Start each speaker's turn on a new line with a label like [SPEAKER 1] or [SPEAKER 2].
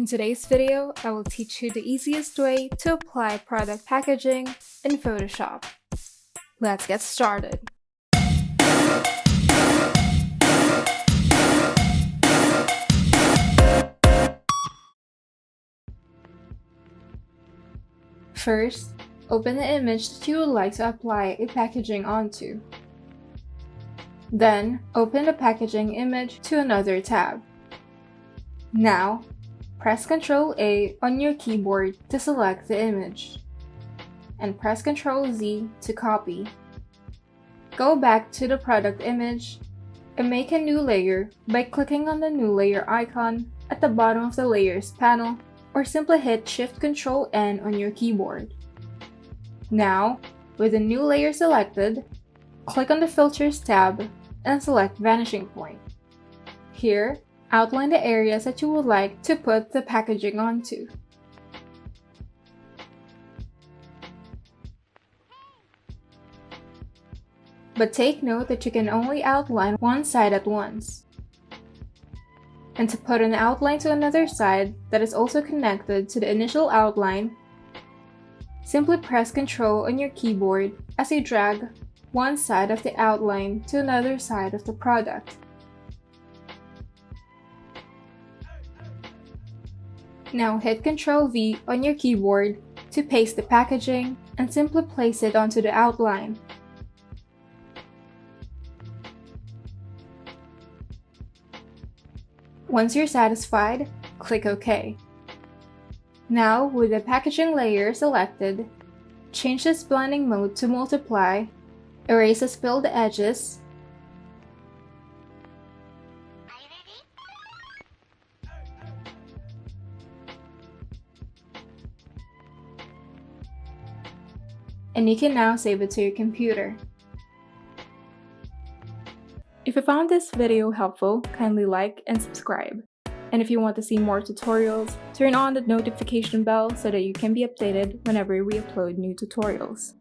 [SPEAKER 1] today's video, I will teach you the easiest way to apply product packaging in Photoshop. Let's get started. First, open the image that you would like to apply a packaging onto. Then, open the packaging image to another tab. Now, press Ctrl A on your keyboard to select the image, and press Ctrl Z to copy. Go back to the product image and make a new layer by clicking on the new layer icon at the bottom of the layers panel, or simply hit Shift Ctrl N on your keyboard. Now, with the new layer selected, click on the Filters tab and select Vanishing Point. Here, outline the areas that you would like to put the packaging onto. But take note that you can only outline one side at once. And to put an outline to another side that is also connected to the initial outline, simply press Ctrl on your keyboard as you drag one side of the outline to another side of the product. Now hit Ctrl V on your keyboard to paste the packaging and simply place it onto the outline. Once you're satisfied, click OK. Now, with the packaging layer selected, change this blending mode to multiply, erase the spilled edges, and you can now save it to your computer. If you found this video helpful, kindly like and subscribe. And if you want to see more tutorials, turn on the notification bell so that you can be updated whenever we upload new tutorials.